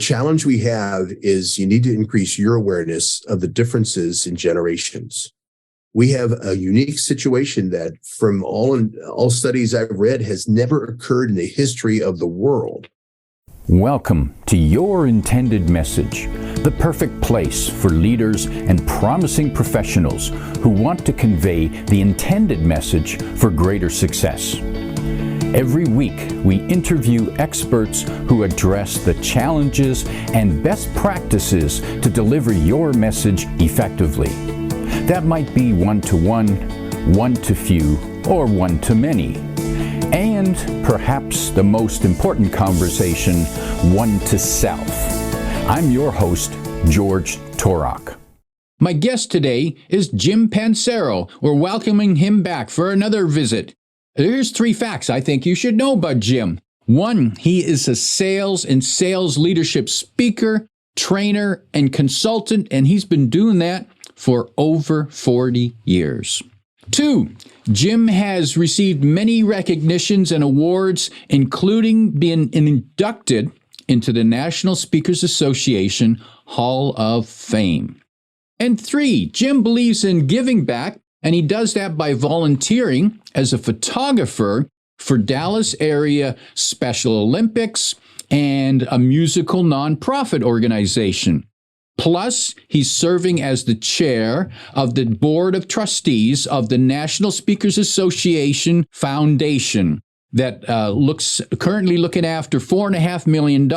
challenge we have is you need to increase your awareness of the differences in generations. We have a unique situation that from all studies I've read has never occurred in the history of the world. Welcome to Your Intended Message, the perfect place for leaders and promising professionals who want to convey the intended message for greater success. Every week, we interview experts who address the challenges and best practices to deliver your message effectively. That might be one-to-one, one-to-few, or one-to-many. And perhaps the most important conversation, one-to-self. I'm your host, George Torok. My guest today is Jim Pancero. We're welcoming him back for another visit. Here's 3 facts I think you should know about Jim. 1, he is a sales and sales leadership speaker, trainer, and consultant, and he's been doing that for over 40 years. 2, Jim has received many recognitions and awards, including being inducted into the National Speakers Association Hall of Fame. And 3, Jim believes in giving back, and he does that by volunteering as a photographer for Dallas area Special Olympics and a musical nonprofit organization. Plus, he's serving as the chair of the Board of Trustees of the National Speakers Association Foundation that currently looking after $4.5 million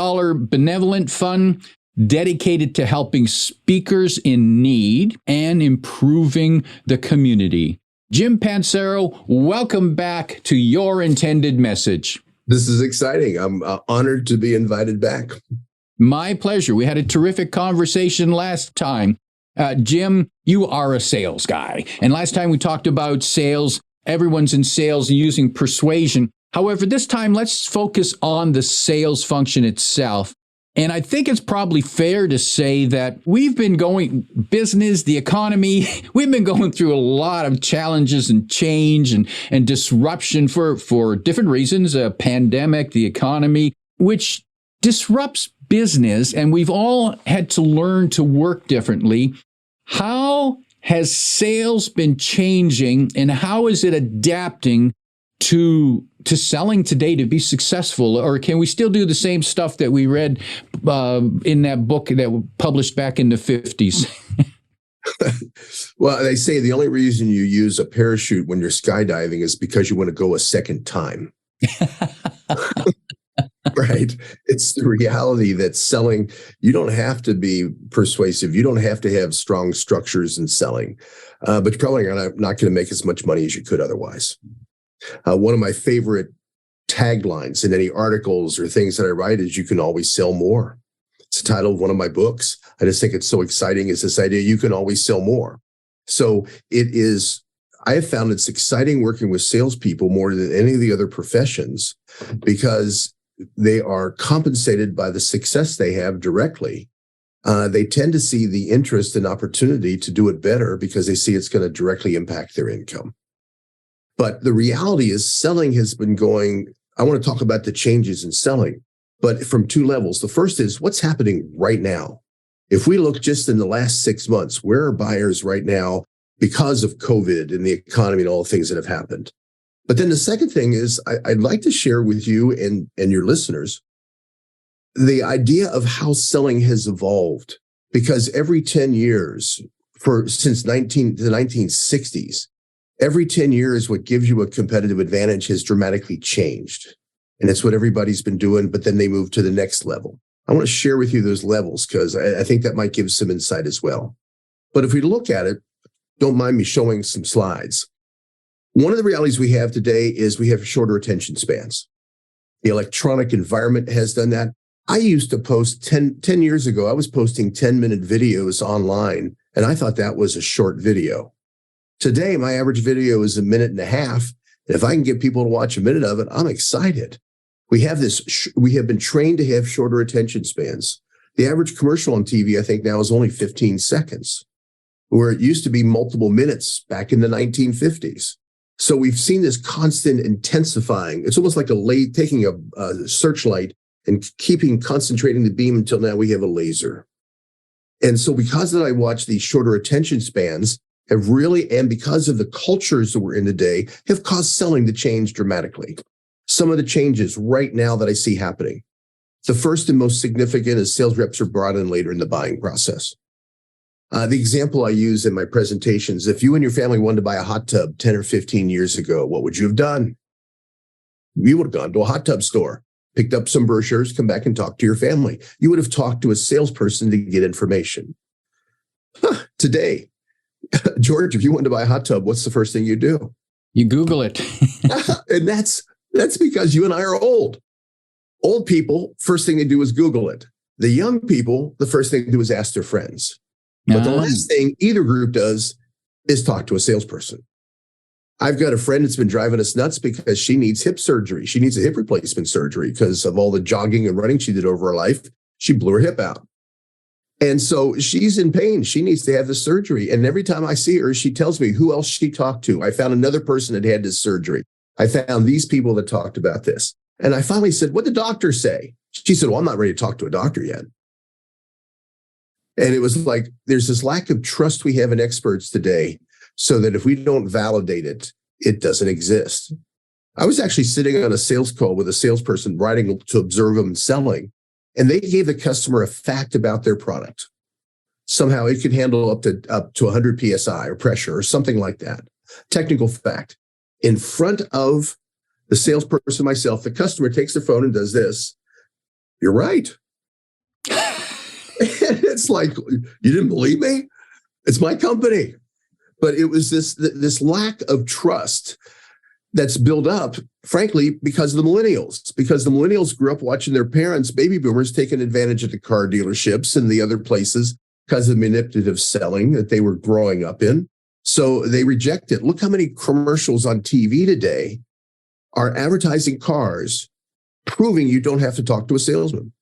benevolent fund dedicated to helping speakers in need and improving the community. Jim Pancero, welcome back to Your Intended Message. This is exciting. I'm honored to be invited back. My pleasure. We had a terrific conversation last time. Jim, you are a sales guy. And last time we talked about sales. Everyone's in sales and using persuasion. However, this time let's focus on the sales function itself. And I think it's probably fair to say that we've been going, business, the economy, we've been going through a lot of challenges and change and disruption for different reasons, a pandemic, the economy, which disrupts business, and we've all had to learn to work differently. How has sales been changing, and how is it adapting to selling today to be successful? Or can we still do the same stuff that we read in that book that was published back in the 50s? Well, they say the only reason you use a parachute when you're skydiving is because you want to go a second time. Right. It's the reality that selling, you don't have to be persuasive. You don't have to have strong structures in selling, but you're probably not going to make as much money as you could otherwise. One of my favorite taglines in any articles or things that I write is "You can always sell more." It's the title of one of my books. I just think it's so exciting. It's this idea you can always sell more. So it is, I have found it's exciting working with salespeople more than any of the other professions because they are compensated by the success they have directly. They tend to see the interest and opportunity to do it better because they see it's going to directly impact their income. But the reality is selling has been going, I want to talk about the changes in selling, but from 2 levels. The first is what's happening right now. If we look just in the last 6 months, where are buyers right now because of COVID and the economy and all the things that have happened? But then the second thing is I'd like to share with you and your listeners the idea of how selling has evolved, because every 10 years since the 1960s, every 10 years, what gives you a competitive advantage has dramatically changed. And it's what everybody's been doing, but then they move to the next level. I want to share with you those levels because I think that might give some insight as well. But if we look at it, don't mind me showing some slides. One of the realities we have today is we have shorter attention spans. The electronic environment has done that. I used to post 10 years ago, I was posting 10-minute videos online, and I thought that was a short video. Today, my average video is 1.5 minutes. And if I can get people to watch 1 minute of it, I'm excited. We have been trained to have shorter attention spans. The average commercial on TV, I think now is only 15 seconds, where it used to be multiple minutes back in the 1950s. So we've seen this constant intensifying. It's almost like taking a searchlight and concentrating the beam until now we have a laser. And so because that I watch these shorter attention spans have really, and because of the cultures that we're in today, have caused selling to change dramatically. Some of the changes right now that I see happening. The first and most significant is sales reps are brought in later in the buying process. The example I use in my presentations, if you and your family wanted to buy a hot tub 10 or 15 years ago, what would you have done? You would have gone to a hot tub store, picked up some brochures, come back and talk to your family. You would have talked to a salesperson to get information. Today, George, if you wanted to buy a hot tub, what's the first thing you do? You Google it. And that's because you and I are old. Old people, first thing they do is Google it. The young people, the first thing they do is ask their friends. But the last thing either group does is talk to a salesperson. I've got a friend that's been driving us nuts because she needs hip surgery. She needs a hip replacement surgery because of all the jogging and running she did over her life. She blew her hip out. And so she's in pain. She needs to have the surgery. And every time I see her, she tells me who else she talked to. I found another person that had this surgery. I found these people that talked about this. And I finally said, "What'd the doctor say?" She said, "Well, I'm not ready to talk to a doctor yet." And it was like, there's this lack of trust we have in experts today, so that if we don't validate it, it doesn't exist. I was actually sitting on a sales call with a salesperson writing to observe them selling, and they gave the customer a fact about their product. Somehow it could handle up to 100 PSI or pressure or something like that. Technical fact. In front of the salesperson, myself, the customer takes their phone and does this. "You're right." And it's like, you didn't believe me? It's my company. But it was this lack of trust that's built up, frankly, because of the millennials. Because the millennials grew up watching their parents, baby boomers, taking advantage of the car dealerships and the other places because of manipulative selling that they were growing up in. So they reject it. Look how many commercials on TV today are advertising cars, proving you don't have to talk to a salesman.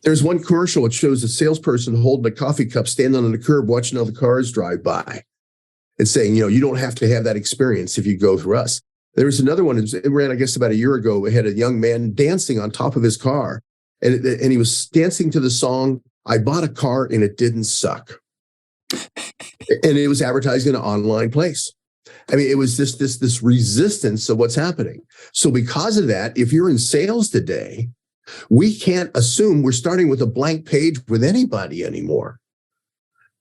There's one commercial that shows a salesperson holding a coffee cup, standing on the curb, watching all the cars drive by and saying, you don't have to have that experience if you go through us. There was another one, it ran, I guess, about a year ago. It had a young man dancing on top of his car. And he was dancing to the song, "I bought a car and it didn't suck." And it was advertising in an online place. I mean, it was this resistance of what's happening. So because of that, if you're in sales today, we can't assume we're starting with a blank page with anybody anymore.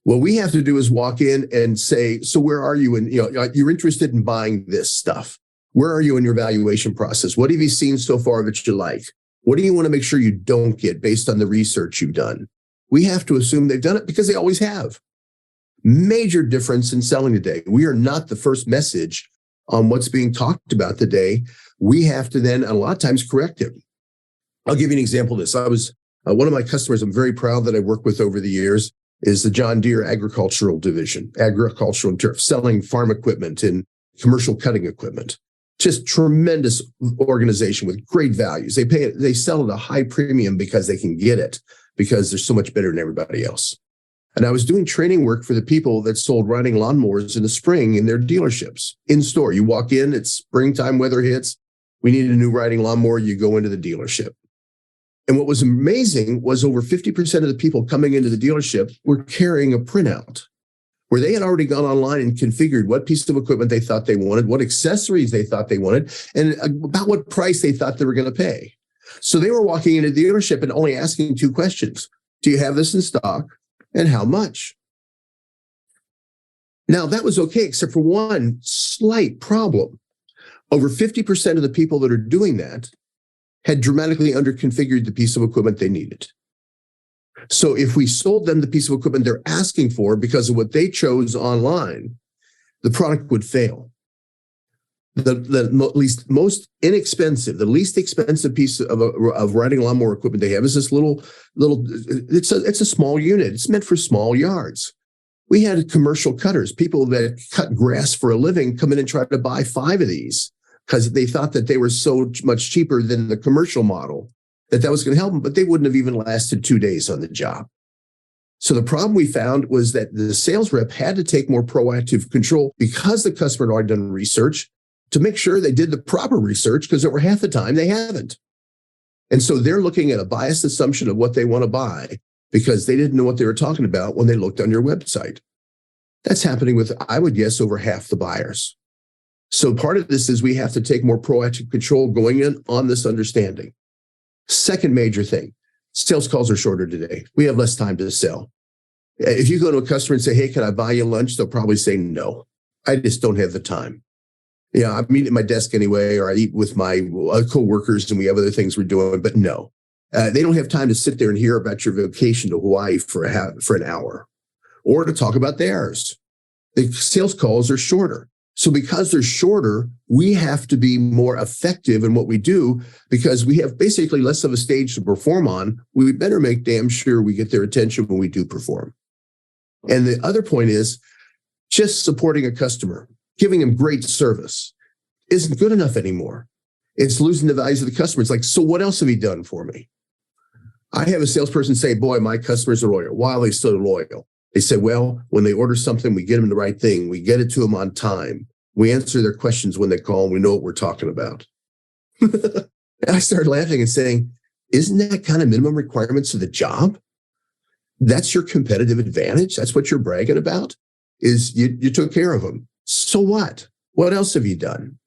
What we have to do is walk in and say, "So where are you? And you're interested in buying this stuff. Where are you in your evaluation process? What have you seen so far that you like? What do you want to make sure you don't get based on the research you've done?" We have to assume they've done it because they always have. Major difference in selling today. We are not the first message on what's being talked about today. We have to then, a lot of times, correct it. I'll give you an example of this. I was one of my customers I'm very proud that I worked with over the years is the John Deere Agricultural Division, agricultural and turf, selling farm equipment and commercial cutting equipment. Just tremendous organization with great values. They sell at a high premium because they can get it, because they're so much better than everybody else. And I was doing training work for the people that sold riding lawnmowers in the spring in their dealerships in store. You walk in, it's springtime, weather hits. We need a new riding lawnmower. You go into the dealership. And what was amazing was over 50% of the people coming into the dealership were carrying a printout where they had already gone online and configured what piece of equipment they thought they wanted, what accessories they thought they wanted, and about what price they thought they were going to pay. So they were walking into the dealership and only asking two questions. "Do you have this in stock? And how much?" Now, that was okay, except for one slight problem. Over 50% of the people that are doing that had dramatically underconfigured the piece of equipment they needed. So if we sold them the piece of equipment they're asking for because of what they chose online, the product would fail. The most inexpensive, the least expensive piece of riding lawnmower equipment they have is this little. It's a small unit. It's meant for small yards. We had commercial cutters, people that cut grass for a living, come in and try to buy 5 of these because they thought that they were so much cheaper than the commercial model that was going to help them, but they wouldn't have even lasted 2 days on the job. So the problem we found was that the sales rep had to take more proactive control because the customer had already done research to make sure they did the proper research, because over half the time they haven't. And so they're looking at a biased assumption of what they want to buy because they didn't know what they were talking about when they looked on your website. That's happening with, I would guess, over half the buyers. So part of this is we have to take more proactive control going in on this understanding. Second major thing, sales calls are shorter today. We have less time to sell. If you go to a customer and say, hey, can I buy you lunch? They'll probably say, no, I just don't have the time. Yeah, I meet at my desk anyway, or I eat with my coworkers and we have other things we're doing, but no. They don't have time to sit there and hear about your vacation to Hawaii for an hour or to talk about theirs. The sales calls are shorter. So because they're shorter, we have to be more effective in what we do because we have basically less of a stage to perform on. We better make damn sure we get their attention when we do perform. And the other point is just supporting a customer, giving them great service isn't good enough anymore. It's losing the values of the customer. It's like, so what else have you done for me? I have a salesperson say, boy, my customers are loyal. Why are they so loyal? They say, well, when they order something, we get them the right thing. We get it to them on time. We answer their questions when they call and we know what we're talking about. And I started laughing and saying, isn't that kind of minimum requirements of the job? That's your competitive advantage. That's what you're bragging about is you took care of them. So what? What else have you done?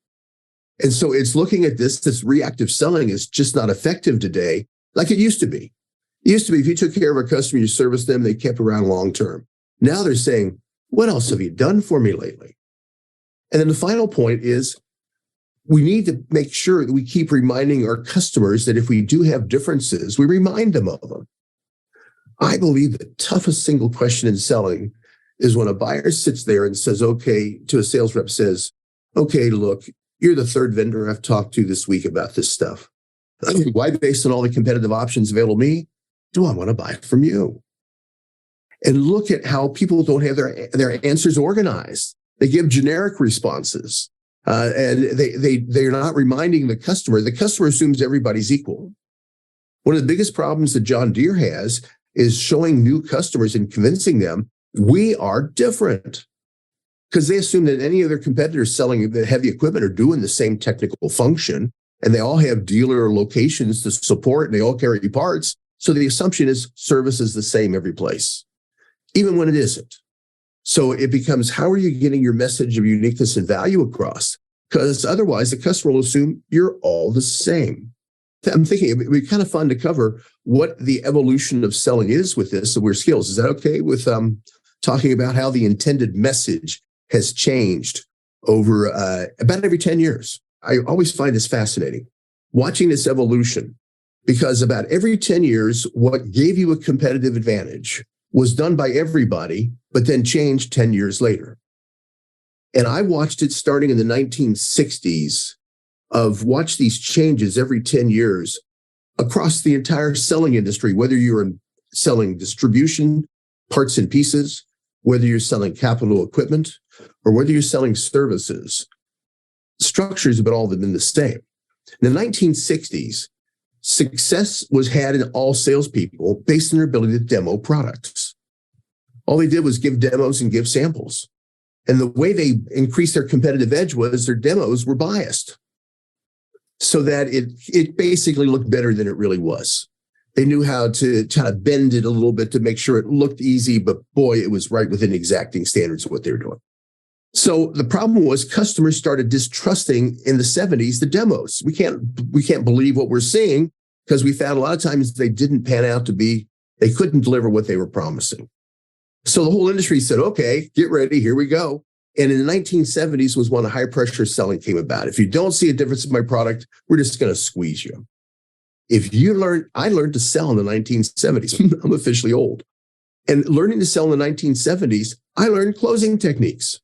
And so it's looking at this reactive selling is just not effective today like it used to be. It used to be if you took care of a customer, you serviced them, they kept around long term. Now they're saying, what else have you done for me lately? And then the final point is we need to make sure that we keep reminding our customers that if we do have differences, we remind them of them. I believe the toughest single question in selling is when a buyer sits there and says, okay, to a sales rep says, okay, look, you're the third vendor I've talked to this week about this stuff. Why, based on all the competitive options available to me, do I want to buy from you? And look at how people don't have their answers organized. They give generic responses, and they're not reminding the customer. The customer assumes everybody's equal. One of the biggest problems that John Deere has is showing new customers and convincing them we are different, because they assume that any of their competitors selling the heavy equipment are doing the same technical function, and they all have dealer locations to support, and they all carry parts. So the assumption is service is the same every place, even when it isn't. So it becomes, how are you getting your message of uniqueness and value across? Because otherwise the customer will assume you're all the same. I'm thinking it'd be kind of fun to cover what the evolution of selling is with this, so we're skills. Is that okay with talking about how the intended message has changed over about every 10 years? I always find this fascinating, watching this evolution, because about every 10 years, what gave you a competitive advantage was done by everybody, but then changed 10 years later. And I watched it starting in the 1960s, watch these changes every 10 years across the entire selling industry, whether you're selling distribution, parts and pieces, whether you're selling capital equipment, or whether you're selling services. Structures have all been the same. In the 1960s, success was had in all salespeople based on their ability to demo products. All they did was give demos and give samples. And the way they increased their competitive edge was their demos were biased, so that it basically looked better than it really was. They knew how to kind of bend it a little bit to make sure it looked easy, but boy, it was right within exacting standards of what they were doing. So the problem was customers started distrusting in the 70s the demos. We can't believe what we're seeing, because we found a lot of times they didn't pan out to be, they couldn't deliver what they were promising. So the whole industry said, okay, get ready, here we go. And in the 1970s was when the high pressure selling came about. If you don't see a difference in my product, we're just going to squeeze you. I learned to sell in the 1970s. I'm officially old. And learning to sell in the 1970s, I learned closing techniques.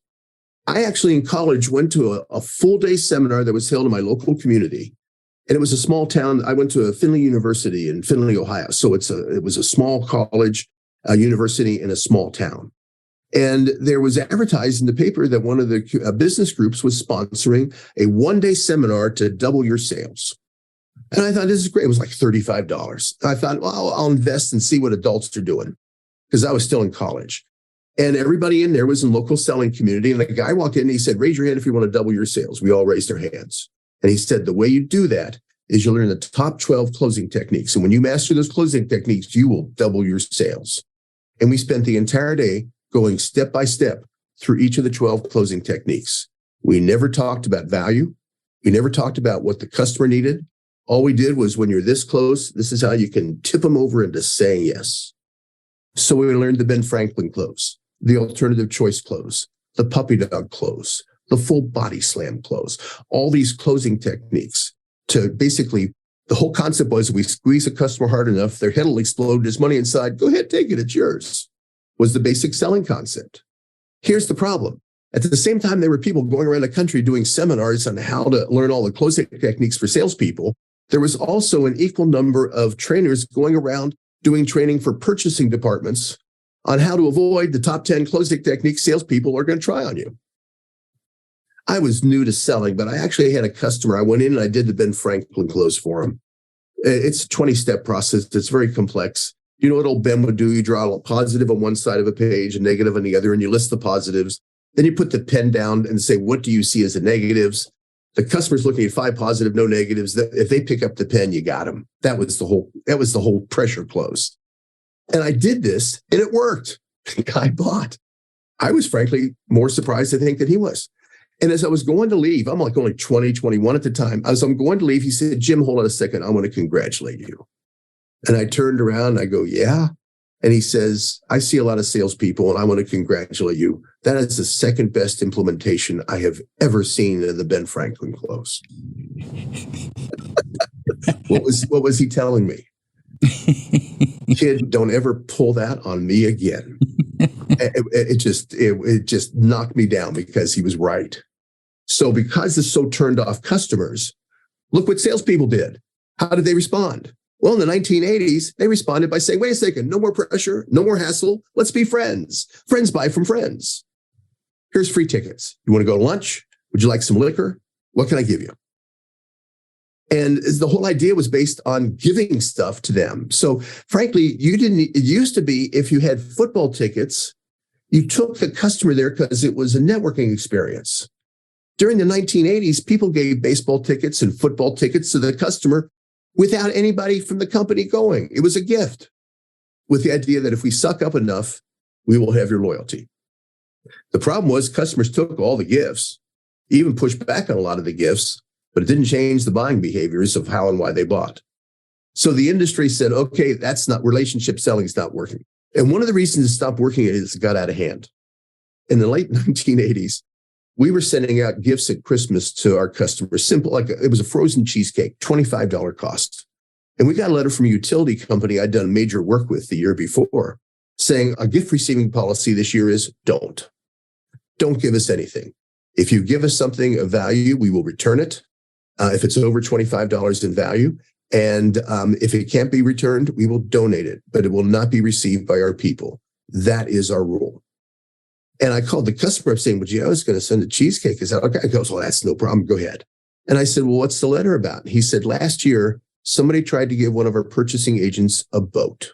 I actually in college went to a full day seminar that was held in my local community. And it was a small town. I went to Findlay University in Findlay, Ohio. So it was a small college, a university in a small town. And there was advertised in the paper that one of the business groups was sponsoring a one-day seminar to double your sales. And I thought, this is great. It was like $35. I thought, well, I'll invest and see what adults are doing, because I was still in college. And everybody in there was in local selling community. And the guy walked in and he said, raise your hand if you want to double your sales. We all raised our hands. And he said, the way you do that is you learn the top 12 closing techniques. And when you master those closing techniques, you will double your sales. And we spent the entire day going step by step through each of the 12 closing techniques. We never talked about value. We never talked about what the customer needed. All we did was, when you're this close, this is how you can tip them over into saying yes. So we learned the Ben Franklin close, the alternative choice close, the puppy dog close, the full body slam close, all these closing techniques to basically, the whole concept was, we squeeze a customer hard enough, their head will explode, there's money inside, go ahead, take it, it's yours, was the basic selling concept. Here's the problem. At the same time, there were people going around the country doing seminars on how to learn all the closing techniques for salespeople. There was also an equal number of trainers going around doing training for purchasing departments on how to avoid the top 10 closing techniques salespeople are going to try on you. I was new to selling, but I actually had a customer. I went in and I did the Ben Franklin close for him. It's a 20-step process. It's very complex. You know what old Ben would do? You draw a positive on one side of a page, a negative on the other, and you list the positives. Then you put the pen down and say, what do you see as the negatives? The customer's looking at 5 positive, no negatives. If they pick up the pen, you got them. That was the whole pressure close. And I did this and it worked. The guy bought. I was frankly more surprised, I think, than he was. And as I was going to leave, I'm like only 20, 21 at the time. As I'm going to leave, he said, Jim, hold on a second. I want to congratulate you. And I turned around and I go, yeah. And he says, I see a lot of salespeople and I want to congratulate you. That is the second best implementation I have ever seen of the Ben Franklin close. What was he telling me? Kid, don't ever pull that on me again. It just knocked me down because he was right. So because this so turned off customers, look what salespeople did. How did they respond? Well, in the 1980s, they responded by saying, wait a second, no more pressure, no more hassle. Let's be friends. Friends buy from friends. Here's free tickets. You want to go to lunch? Would you like some liquor? What can I give you? And the whole idea was based on giving stuff to them. So frankly, it used to be, if you had football tickets, you took the customer there because it was a networking experience. During the 1980s, people gave baseball tickets and football tickets to the customer without anybody from the company going. It was a gift, with the idea that if we suck up enough, we will have your loyalty. The problem was customers took all the gifts, even pushed back on a lot of the gifts, but it didn't change the buying behaviors of how and why they bought. So the industry said, okay, relationship selling is not working. And one of the reasons it stopped working is it got out of hand. In the late 1980s, we were sending out gifts at Christmas to our customers, simple, like it was a frozen cheesecake, $25 cost. And we got a letter from a utility company I'd done major work with the year before saying a gift receiving policy this year is don't give us anything. If you give us something of value, we will return it. If it's over $25 in value. And if it can't be returned, we will donate it, but it will not be received by our people. That is our rule. And I called the customer up saying, well, gee, I was going to send a cheesecake. Is that okay? He goes, well, that's no problem. Go ahead. And I said, well, what's the letter about? He said, last year, somebody tried to give one of our purchasing agents a boat.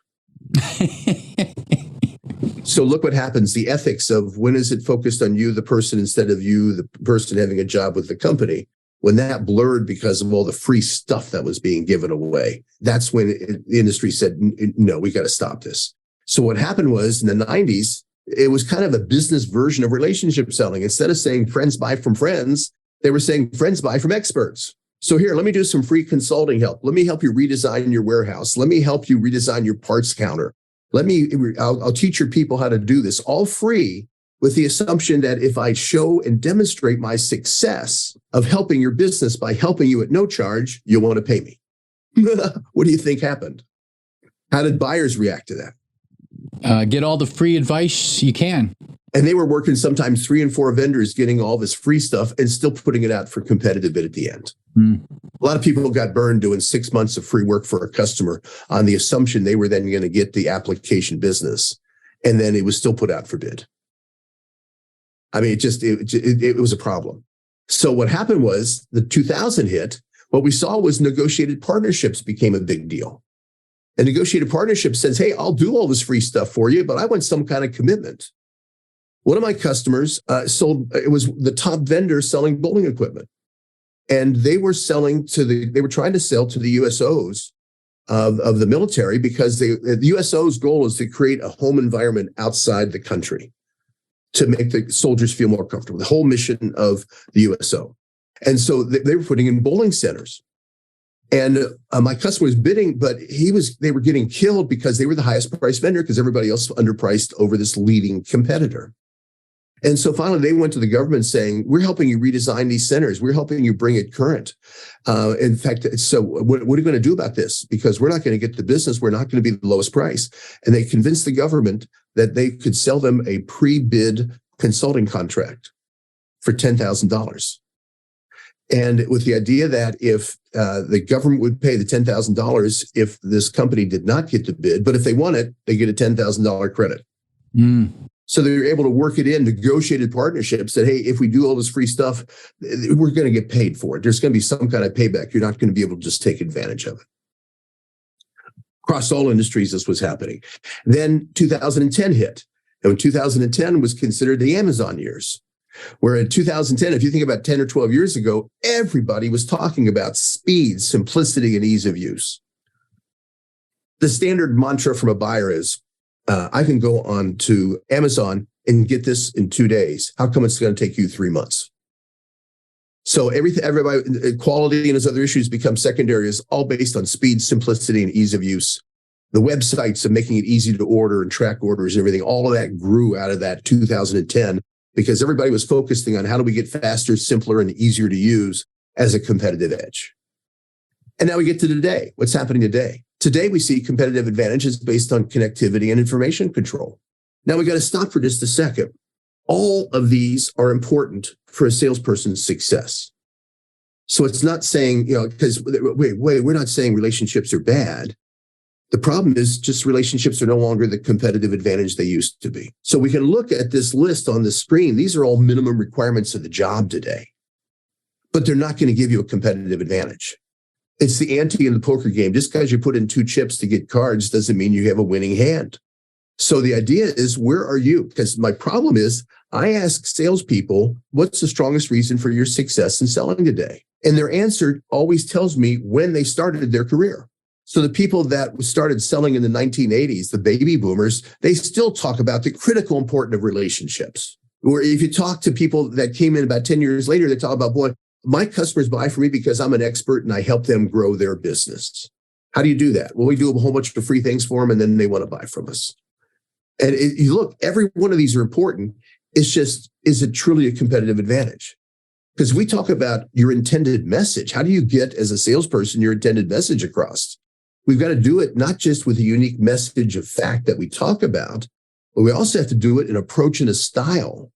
So look what happens. The ethics of when is it focused on you, the person, instead of you, the person having a job with the company. When that blurred because of all the free stuff that was being given away, that's when the industry said, no, we got to stop this. So what happened was in the 90s, it was kind of a business version of relationship selling. Instead of saying friends buy from friends, they were saying friends buy from experts. So here, let me do some free consulting help. Let me help you redesign your warehouse. Let me help you redesign your parts counter. I'll teach your people how to do this, all free, with the assumption that if I show and demonstrate my success of helping your business by helping you at no charge, you'll want to pay me. What do you think happened? How did buyers react to that? Get all the free advice you can. And they were working sometimes 3 and 4 vendors getting all this free stuff and still putting it out for competitive bid at the end. A lot of people got burned doing 6 months of free work for a customer on the assumption they were then going to get the application business. And then it was still put out for bid. I mean, it was a problem. So what happened was the 2000 hit, what we saw was negotiated partnerships became a big deal. A negotiated partnership says, hey, I'll do all this free stuff for you, but I want some kind of commitment. One of my customers it was the top vendor selling bowling equipment. And they were trying to sell to the USOs of the military, because the USO's goal is to create a home environment outside the country to make the soldiers feel more comfortable, the whole mission of the USO. And so they were putting in bowling centers. And my customer was bidding, but they were getting killed because they were the highest price vendor, because everybody else underpriced over this leading competitor. And so finally, they went to the government saying, we're helping you redesign these centers. We're helping you bring it current. In fact, so what are you going to do about this? Because we're not going to get the business. We're not going to be the lowest price. And they convinced the government that they could sell them a pre-bid consulting contract for $10,000. And with the idea that if the government would pay the $10,000 if this company did not get the bid, but if they won it, they get a $10,000 credit. Mm. So they were able to work it in, negotiated partnerships that, hey, if we do all this free stuff, we're going to get paid for it. There's going to be some kind of payback. You're not going to be able to just take advantage of it. Across all industries, this was happening. Then 2010 hit. And 2010 was considered the Amazon years, where in 2010, if you think about 10 or 12 years ago, everybody was talking about speed, simplicity, and ease of use. The standard mantra from a buyer is, I can go on to Amazon and get this in 2 days. How come it's going to take you 3 months? So everybody, quality and his other issues become secondary, is all based on speed, simplicity, and ease of use. The websites of making it easy to order and track orders and everything, all of that grew out of that 2010, because everybody was focusing on how do we get faster, simpler, and easier to use as a competitive edge. And now we get to today. What's happening today? Today, we see competitive advantages based on connectivity and information control. Now, we got to stop for just a second. All of these are important for a salesperson's success. So it's not saying, because wait, we're not saying relationships are bad. The problem is just relationships are no longer the competitive advantage they used to be. So we can look at this list on the screen. These are all minimum requirements of the job today, but they're not going to give you a competitive advantage. It's the ante in the poker game. Just because you put in 2 chips to get cards doesn't mean you have a winning hand. So the idea is, where are you? Because my problem is, I ask salespeople, what's the strongest reason for your success in selling today? And their answer always tells me when they started their career. So the people that started selling in the 1980s, the baby boomers, they still talk about the critical importance of relationships. Or if you talk to people that came in about 10 years later, they talk about, boy, my customers buy from me because I'm an expert and I help them grow their business. How do you do that? Well, we do a whole bunch of free things for them, and then they want to buy from us. And you look, every one of these are important. It's just, is it truly a competitive advantage? Because we talk about your intended message. How do you get, as a salesperson, your intended message across? We've got to do it not just with a unique message of fact that we talk about, but we also have to do it in approach and a style.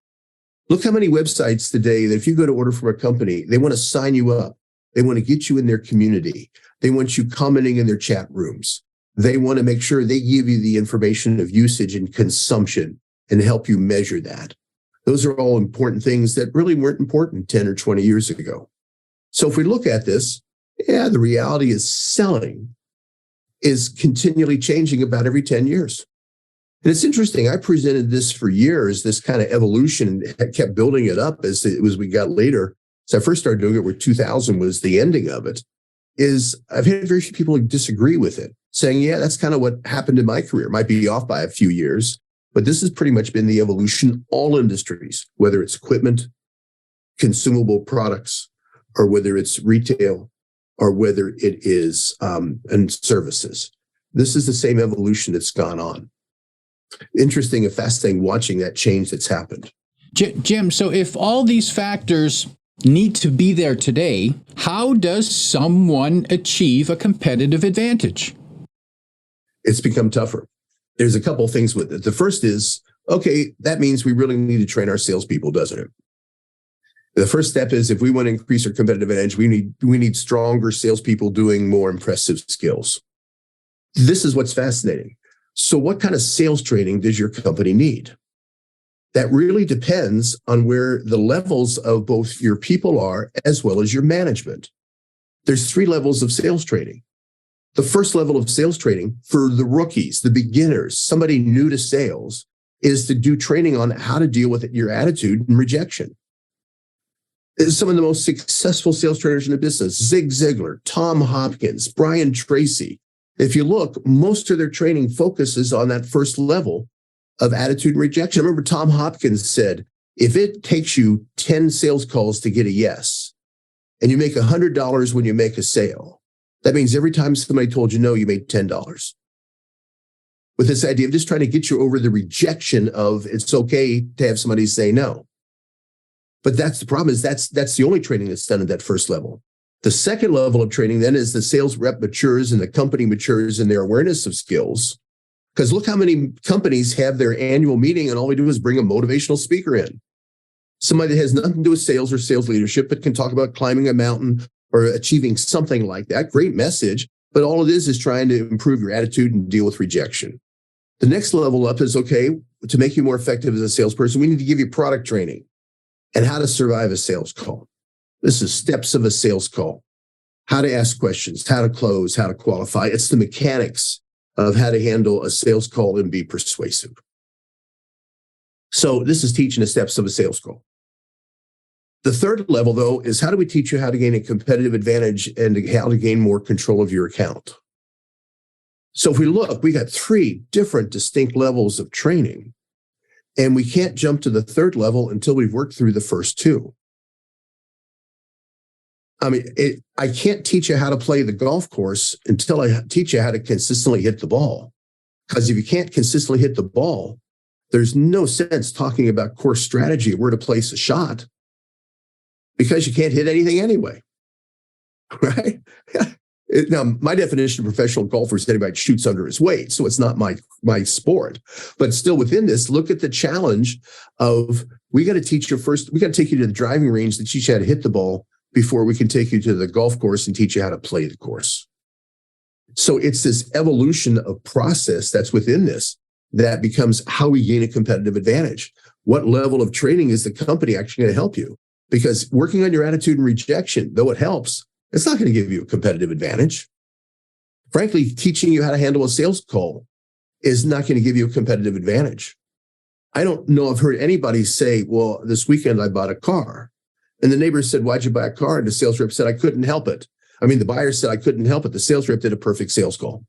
Look how many websites today that if you go to order from a company, they want to sign you up. They want to get you in their community. They want you commenting in their chat rooms. They want to make sure they give you the information of usage and consumption and help you measure that. Those are all important things that really weren't important 10 or 20 years ago. So if we look at this, the reality is selling is continually changing about every 10 years. And it's interesting. I presented this for years, this kind of evolution, and kept building it up as we got later. So I first started doing it where 2000 was the ending of it. I've had very few people disagree with it, saying, yeah, that's kind of what happened in my career. Might be off by a few years, but this has pretty much been the evolution, all industries, whether it's equipment, consumable products, or whether it's retail, or whether it is and services. This is the same evolution that's gone on. Interesting and fascinating watching that change that's happened. Jim, so if all these factors need to be there today, how does someone achieve a competitive advantage? It's become tougher. There's a couple of things with it. The first is, okay, that means we really need to train our salespeople, doesn't it? The first step is, if we want to increase our competitive advantage, we need stronger salespeople doing more impressive skills. This is what's fascinating. So what kind of sales training does your company need? That really depends on where the levels of both your people are as well as your management. There's 3 levels of sales training. The first level of sales training for the rookies, the beginners, somebody new to sales, is to do training on how to deal with your attitude and rejection. Some of the most successful sales trainers in the business, Zig Ziglar, Tom Hopkins, Brian Tracy. If you look, most of their training focuses on that first level of attitude and rejection. I remember Tom Hopkins said, if it takes you 10 sales calls to get a yes, and you make $100 when you make a sale, that means every time somebody told you no, you made $10. With this idea of just trying to get you over the rejection of it's okay to have somebody say no. But that's the problem, is that's the only training that's done at that first level. The second level of training then is the sales rep matures and the company matures in their awareness of skills. Because look how many companies have their annual meeting and all we do is bring a motivational speaker in. Somebody that has nothing to do with sales or sales leadership, but can talk about climbing a mountain or achieving something like that. Great message, but all it is trying to improve your attitude and deal with rejection. The next level up is, okay, to make you more effective as a salesperson, we need to give you product training and how to survive a sales call. This is steps of a sales call, how to ask questions, how to close, how to qualify. It's the mechanics of how to handle a sales call and be persuasive. So this is teaching the steps of a sales call. The third level, though, is how do we teach you how to gain a competitive advantage and how to gain more control of your account? So if we look, we got 3 different distinct levels of training, and we can't jump to the third level until we've worked through the first 2. I mean, I can't teach you how to play the golf course until I teach you how to consistently hit the ball. Because if you can't consistently hit the ball, there's no sense talking about course strategy, where to place a shot, because you can't hit anything anyway, right? Now, my definition of professional golfer is anybody that shoots under his weight, so it's not my sport. But still within this, look at the challenge of we got to teach you first, we got to take you to the driving range to teach you how to hit the ball before we can take you to the golf course and teach you how to play the course. So it's this evolution of process that's within this that becomes how we gain a competitive advantage. What level of training is the company actually going to help you? Because working on your attitude and rejection, though it helps, it's not going to give you a competitive advantage. Frankly, teaching you how to handle a sales call is not going to give you a competitive advantage. I don't know I've heard anybody say, well, this weekend I bought a car. And the neighbor said, why'd you buy a car? And the sales rep said, I couldn't help it. I mean, the buyer said, I couldn't help it. The sales rep did a perfect sales call.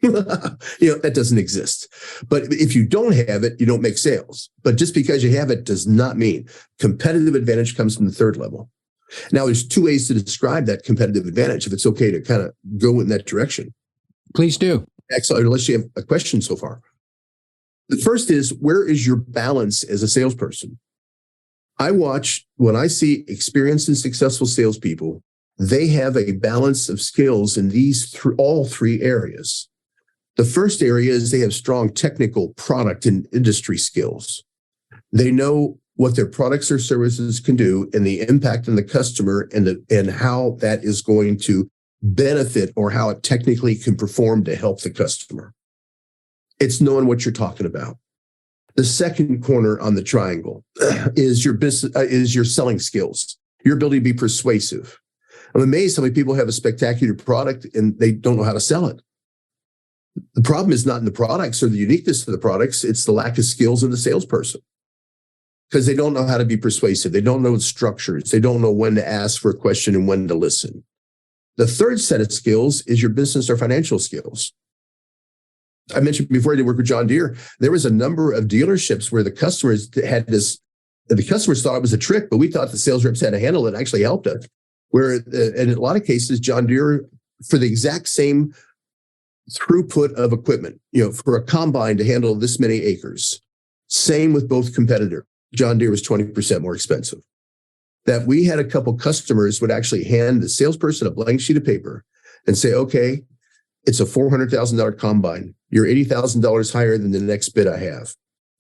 That doesn't exist. But if you don't have it, you don't make sales. But just because you have it does not mean competitive advantage comes from the third level. Now, there's 2 ways to describe that competitive advantage, if it's okay to kind of go in that direction. Please do. Excellent. Unless you have a question so far. The first is, where is your balance as a salesperson? I watch, when I see experienced and successful salespeople, they have a balance of skills in these all 3 areas. The first area is they have strong technical product and industry skills. They know what their products or services can do and the impact on the customer and how that is going to benefit or how it technically can perform to help the customer. It's knowing what you're talking about. The second corner on the triangle is your business, is your selling skills, your ability to be persuasive. I'm amazed how many people have a spectacular product and they don't know how to sell it. The problem is not in the products or the uniqueness of the products. It's the lack of skills in the salesperson, because they don't know how to be persuasive. They don't know structures. They don't know when to ask for a question and when to listen. The third set of skills is your business or financial skills. I mentioned before I did work with John Deere, there was a number of dealerships where the customers had this, the customers thought it was a trick, but we thought the sales reps had to handle it and actually helped us. Where in a lot of cases, John Deere, for the exact same throughput of equipment, for a combine to handle this many acres, same with both competitors. John Deere was 20% more expensive. That we had a couple customers would actually hand the salesperson a blank sheet of paper and say, okay, it's a $400,000 combine. You're $80,000 higher than the next bid I have.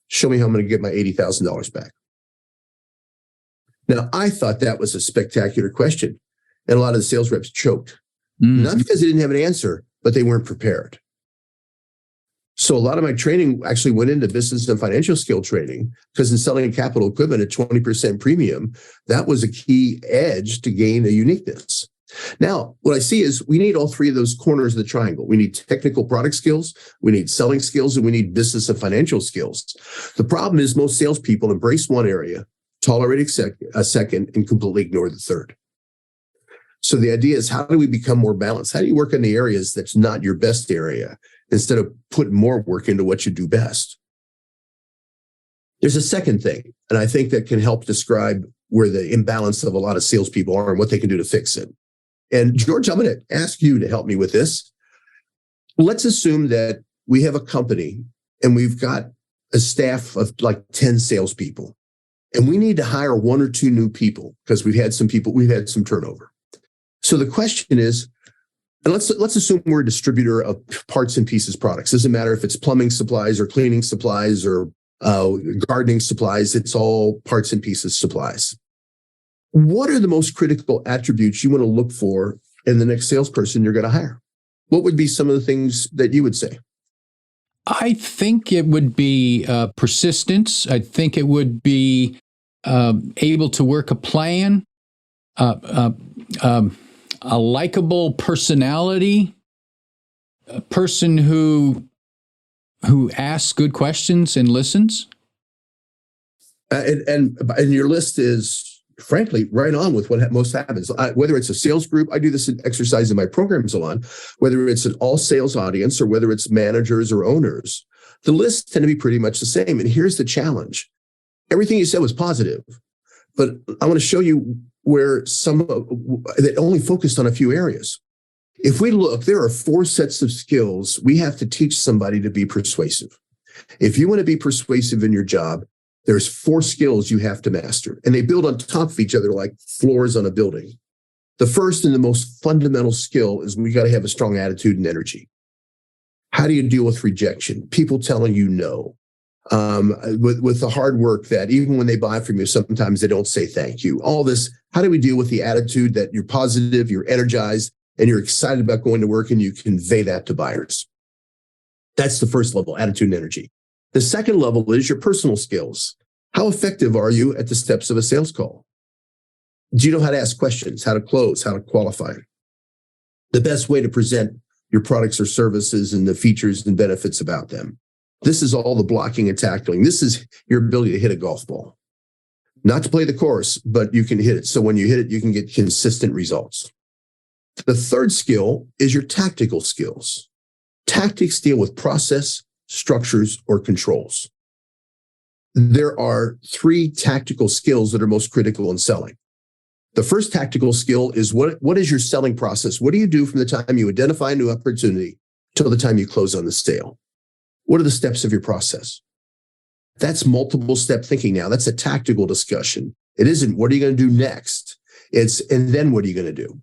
Show me how I'm going to get my $80,000 back. Now, I thought that was a spectacular question. And a lot of the sales reps choked. Not because they didn't have an answer, but they weren't prepared. So a lot of my training actually went into business and financial skill training, because in selling capital equipment at 20% premium, that was a key edge to gain a uniqueness. Now, what I see is we need all 3 of those corners of the triangle. We need technical product skills, we need selling skills, and we need business and financial skills. The problem is most salespeople embrace one area, tolerate a second, and completely ignore the third. So the idea is, how do we become more balanced? How do you work in the areas that's not your best area instead of putting more work into what you do best? There's a second thing, and I think that can help describe where the imbalance of a lot of salespeople are and what they can do to fix it. And George, I'm going to ask you to help me with this. Let's assume that we have a company and we've got a staff of like 10 salespeople, and we need to hire 1 or 2 new people because we've had some turnover. So the question is, and let's assume we're a distributor of parts and pieces products. Doesn't matter if it's plumbing supplies or cleaning supplies or gardening supplies, it's all parts and pieces supplies. What are the most critical attributes you want to look for in the next salesperson you're going to hire? What would be some of the things that you would say? I think it would be persistence. I think it would be able to work a plan, a likable personality, a person who asks good questions and listens. And your list is, frankly, right on with what most happens. Whether it's a sales group, I do this exercise in my programs a lot, whether it's an all sales audience or whether it's managers or owners, the lists tend to be pretty much the same. And here's the challenge. Everything you said was positive, but I want to show you where that only focused on a few areas. If we look, there are 4 sets of skills we have to teach somebody to be persuasive. If you want to be persuasive in your job, there's 4 skills you have to master, and they build on top of each other like floors on a building. The first and the most fundamental skill is we got to have a strong attitude and energy. How do you deal with rejection? People telling you no, with the hard work that even when they buy from you, sometimes they don't say thank you. All this, how do we deal with the attitude that you're positive, you're energized, and you're excited about going to work, and you convey that to buyers? That's the first level, attitude and energy. The second level is your personal skills. How effective are you at the steps of a sales call? Do you know how to ask questions, how to close, how to qualify? The best way to present your products or services and the features and benefits about them. This is all the blocking and tackling. This is your ability to hit a golf ball. Not to play the course, but you can hit it. So when you hit it, you can get consistent results. The third skill is your tactical skills. Tactics deal with process, structures, or controls. There are 3 tactical skills that are most critical in selling. The first tactical skill is what is your selling process? What do you do from the time you identify a new opportunity till the time you close on the sale? What are the steps of your process? That's multiple step thinking now. That's a tactical discussion. It isn't, what are you going to do next? It's, and then what are you going to do?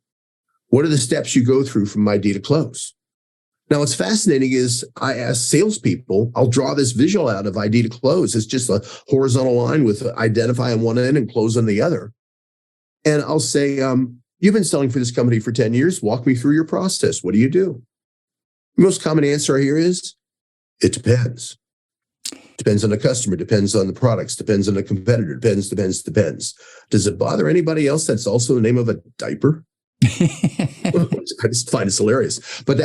What are the steps you go through from idea to close? Now, what's fascinating is I ask salespeople, I'll draw this visual out of idea to close. It's just a horizontal line with identify on one end and close on the other. And I'll say, you've been selling for this company for 10 years. Walk me through your process. What do you do? The most common answer I hear is, it depends. Depends on the customer, depends on the products, depends on the competitor, depends. Does it bother anybody else that's also the name of a diaper? I just find it hilarious. But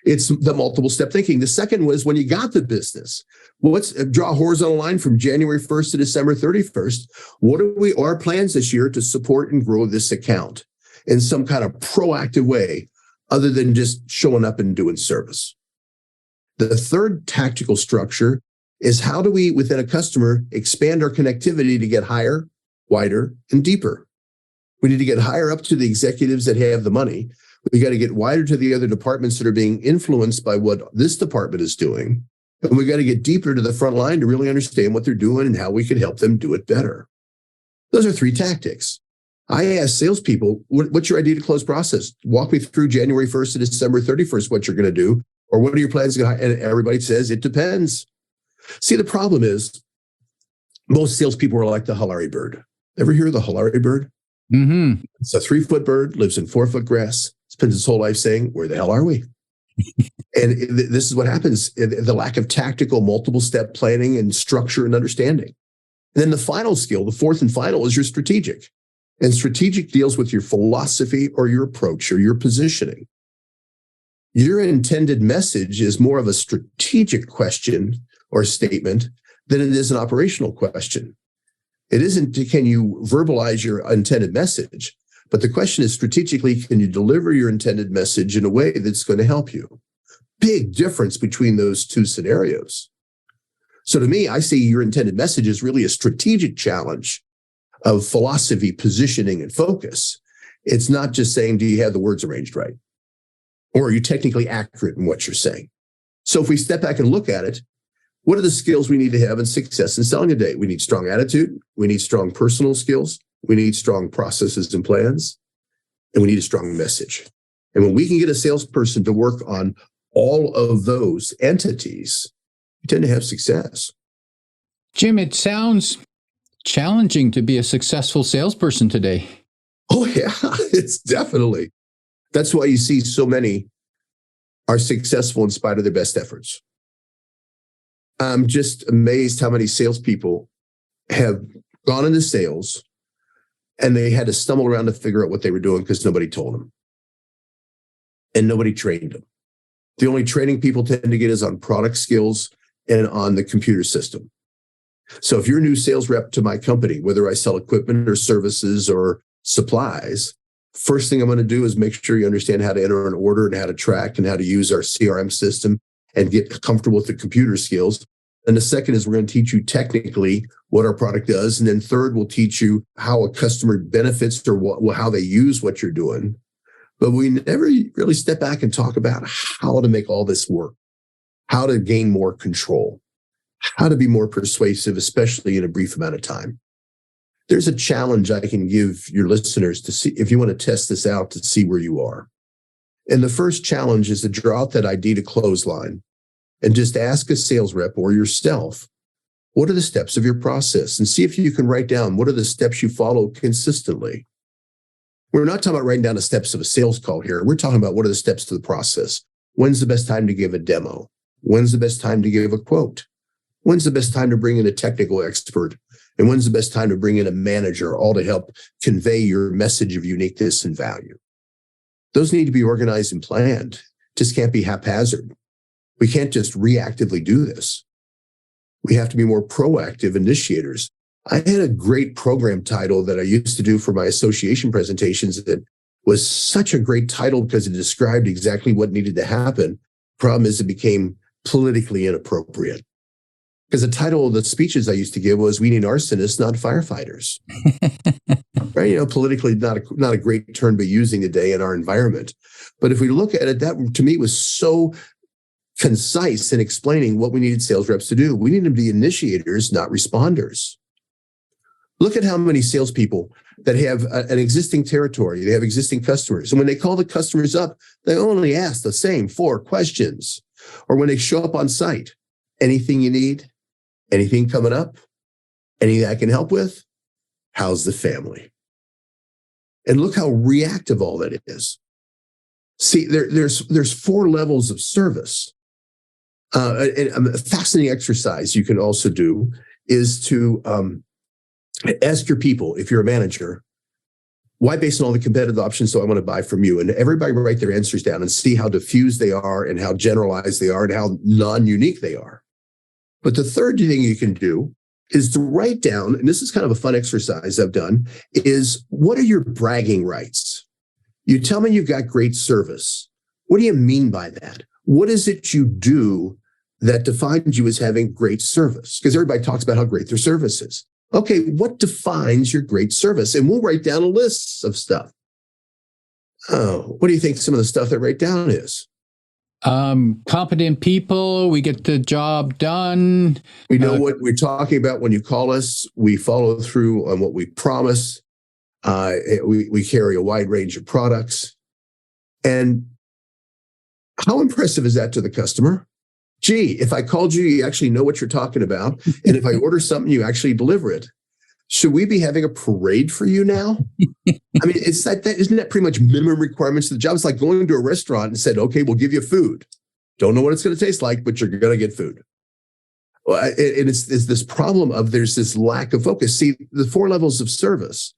it's the multiple step thinking. The second was when you got the business. Well, let's draw a horizontal line from January 1st to December 31st. What are our plans this year to support and grow this account in some kind of proactive way other than just showing up and doing service? The third tactical structure is how do we, within a customer, expand our connectivity to get higher, wider, and deeper? We need to get higher up to the executives that have the money. We got to get wider to the other departments that are being influenced by what this department is doing. And we got to get deeper to the front line to really understand what they're doing and how we can help them do it better. Those are 3 tactics. I ask salespeople, what's your idea to close process? Walk me through January 1st to December 31st, what you're going to do, or what are your plans? And everybody says, it depends. See, the problem is most salespeople are like the Halari bird. Ever hear of the Halari bird? Mm-hmm. It's a 3-foot bird, lives in 4-foot grass, spends its whole life saying, where the hell are we? And this is what happens, the lack of tactical multiple step planning and structure and understanding. And then the final skill, the fourth and final, is your strategic. And strategic deals with your philosophy or your approach or your positioning. Your intended message is more of a strategic question or statement than it is an operational question. It isn't, can you verbalize your intended message? But the question is, strategically, can you deliver your intended message in a way that's going to help you? Big difference between those two scenarios. So to me, I see your intended message is really a strategic challenge of philosophy, positioning, and focus. It's not just saying, do you have the words arranged right? Or are you technically accurate in what you're saying? So if we step back and look at it, what are the skills we need to have in success in selling today? We need strong attitude. We need strong personal skills. We need strong processes and plans. And we need a strong message. And when we can get a salesperson to work on all of those entities, we tend to have success. Jim, it sounds challenging to be a successful salesperson today. Oh, yeah, it's definitely. That's why you see so many are successful in spite of their best efforts. I'm just amazed how many salespeople have gone into sales and they had to stumble around to figure out what they were doing because nobody told them. And nobody trained them. The only training people tend to get is on product skills and on the computer system. So if you're a new sales rep to my company, whether I sell equipment or services or supplies, first thing I'm going to do is make sure you understand how to enter an order and how to track and how to use our CRM system and get comfortable with the computer skills. And the second is we're going to teach you technically what our product does. And then third, we'll teach you how a customer benefits or how they use what you're doing. But we never really step back and talk about how to make all this work, how to gain more control, how to be more persuasive, especially in a brief amount of time. There's a challenge I can give your listeners to see if you want to test this out to see where you are. And the first challenge is to draw out that idea to close line and just ask a sales rep or yourself, what are the steps of your process? And see if you can write down what are the steps you follow consistently. We're not talking about writing down the steps of a sales call here. We're talking about what are the steps to the process. When's the best time to give a demo? When's the best time to give a quote? When's the best time to bring in a technical expert? And when's the best time to bring in a manager, all to help convey your message of uniqueness and value? Those need to be organized and planned. Just can't be haphazard. We can't just reactively do this. We have to be more proactive initiators. I had a great program title that I used to do for my association presentations that was such a great title because it described exactly what needed to happen. Problem is it became politically inappropriate. Because the title of the speeches I used to give was, we need arsonists, not firefighters. Right? Politically not a great term to be using today in our environment. But if we look at it, that to me was so concise in explaining what we needed sales reps to do. We need them to be initiators, not responders. Look at how many salespeople that have an existing territory, they have existing customers. And when they call the customers up, they only ask the same 4 questions. Or when they show up on site, anything you need? Anything coming up? Anything I can help with? How's the family? And look how reactive all that is. See, there's 4 levels of service. And a fascinating exercise you can also do is to ask your people, if you're a manager, why based on all the competitive options do I want to buy from you? And everybody write their answers down and see how diffused they are and how generalized they are and how non-unique they are. But the third thing you can do is to write down, and this is kind of a fun exercise I've done, is what are your bragging rights? You tell me you've got great service. What do you mean by that? What is it you do that defines you as having great service? Because everybody talks about how great their service is. Okay, what defines your great service? And we'll write down a list of stuff. Oh, what do you think some of the stuff that I write down is? Competent people, we get the job done. We know what we're talking about when you call us. We follow through on what we promise. We carry a wide range of products. And how impressive is that to the customer? Gee, if I called you, you actually know what you're talking about. And if I order something, you actually deliver it. Should we be having a parade for you now? I mean, it's like that. Isn't that pretty much minimum requirements of the job? It's like going to a restaurant and said, okay, we'll give you food. Don't know what it's going to taste like, but you're going to get food. Well, and it's this problem of there's this lack of focus. See, the 4 levels of service.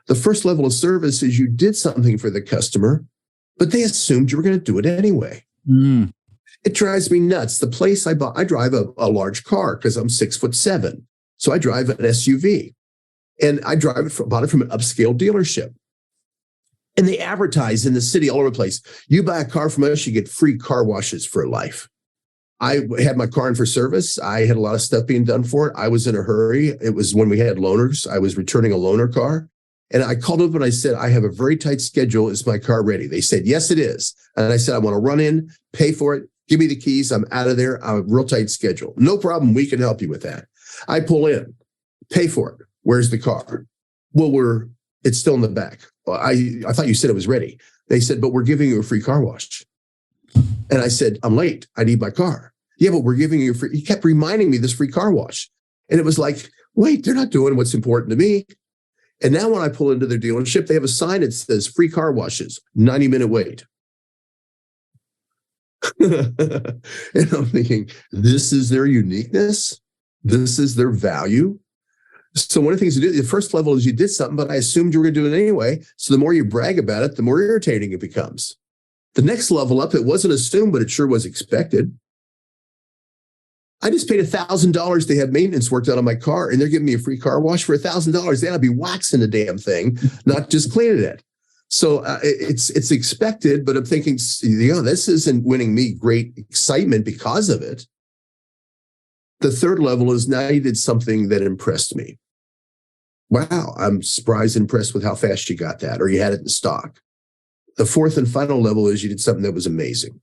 The first level of service is you did something for the customer, but they assumed you were going to do it anyway. Mm. It drives me nuts. The place I drive a large car because I'm 6'7". So I drive an SUV. And I bought it from an upscale dealership. And they advertise in the city all over the place. You buy a car from us, you get free car washes for life. I had my car in for service. I had a lot of stuff being done for it. I was in a hurry. It was when we had loaners. I was returning a loaner car. And I called up and I said, I have a very tight schedule. Is my car ready? They said, yes, it is. And I said, I want to run in, pay for it. Give me the keys. I'm out of there. I have a real tight schedule. No problem. We can help you with that. I pull in, pay for it. Where's the car? Well, it's still in the back. Well, I thought you said it was ready. They said, but we're giving you a free car wash. And I said, I'm late. I need my car. Yeah, but we're giving you a free. He kept reminding me this free car wash. And it was like, wait, they're not doing what's important to me. And now when I pull into their dealership, they have a sign that says free car washes, 90-minute wait. And I'm thinking, this is their uniqueness. This is their value. So one of the things you do, the first level is you did something, but I assumed you were going to do it anyway. So the more you brag about it, the more irritating it becomes. The next level up, it wasn't assumed, but it sure was expected. I just paid $1,000 to have maintenance worked out on my car, and they're giving me a free car wash for $1,000. Then I'd be waxing the damn thing, not just cleaning it. So it's expected, but I'm thinking, this isn't winning me great excitement because of it. The third level is now you did something that impressed me. Wow, I'm surprised, impressed with how fast you got that, or you had it in stock. The fourth and final level is you did something that was amazing.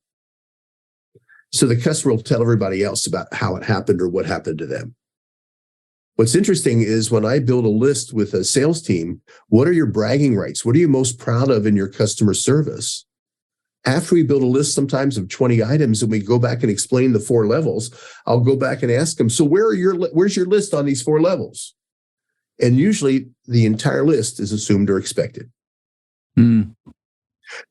So the customer will tell everybody else about how it happened or what happened to them. What's interesting is when I build a list with a sales team, what are your bragging rights? What are you most proud of in your customer service? After we build a list sometimes of 20 items and we go back and explain the 4 levels, I'll go back and ask them, so where's your list on these 4 levels? And usually the entire list is assumed or expected. Mm.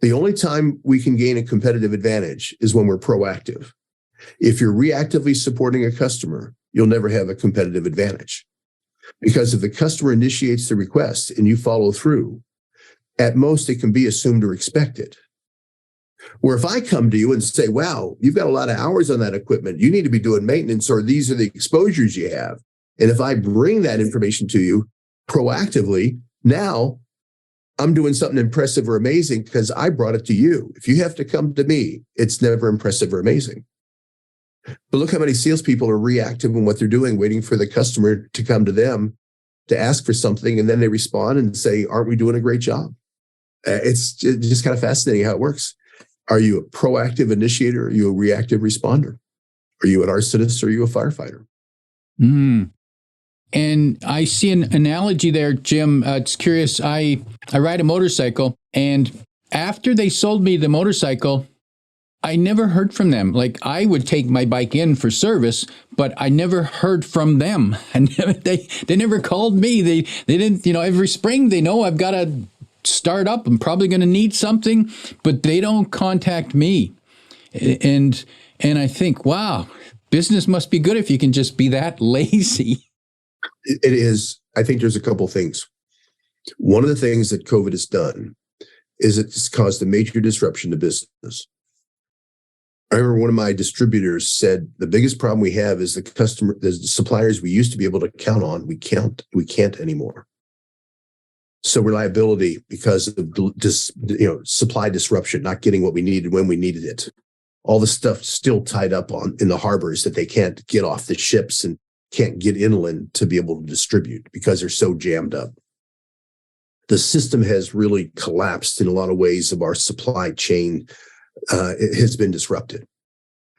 The only time we can gain a competitive advantage is when we're proactive. If you're reactively supporting a customer, you'll never have a competitive advantage. Because if the customer initiates the request and you follow through, at most it can be assumed or expected. Where if I come to you and say, wow, you've got a lot of hours on that equipment, you need to be doing maintenance, or these are the exposures you have. And if I bring that information to you proactively, now I'm doing something impressive or amazing because I brought it to you. If you have to come to me, it's never impressive or amazing. But look how many salespeople are reactive in what they're doing, waiting for the customer to come to them to ask for something. And then they respond and say, aren't we doing a great job? It's just kind of fascinating how it works. Are you a proactive initiator? Are you a reactive responder? Are you an arsonist? Or are you a firefighter? Mm. And I see an analogy there, Jim. It's curious. I ride a motorcycle, and after they sold me the motorcycle, I never heard from them. Like, I would take my bike in for service, but I never heard from them. And they never called me. They didn't, every spring they know I've got to start up. I'm probably going to need something, but they don't contact me. And I think, wow, business must be good if you can just be that lazy. It is. I think there's a couple things. One of the things that COVID has done is it's caused a major disruption to business. I remember one of my distributors said, the biggest problem we have is the suppliers we used to be able to count on, we can't anymore. So reliability, because of supply disruption, not getting what we needed when we needed it. All the stuff still tied up in the harbors that they can't get off the ships and can't get inland to be able to distribute because they're so jammed up. The system has really collapsed in a lot of ways of our supply chain. It has been disrupted.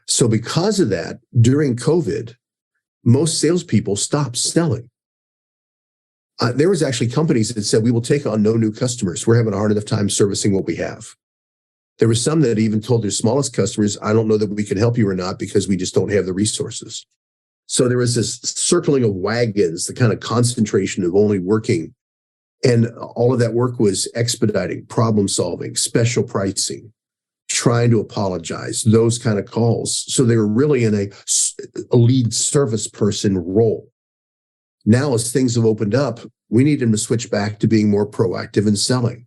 So because of that, during COVID, most salespeople stopped selling. There was actually companies that said, we will take on no new customers. We're having a hard enough time servicing what we have. There were some that even told their smallest customers, I don't know that we can help you or not because we just don't have the resources. So there was this circling of wagons, the kind of concentration of only working. And all of that work was expediting, problem solving, special pricing, trying to apologize, those kind of calls. So they were really in a lead service person role. Now, as things have opened up, we need them to switch back to being more proactive in selling.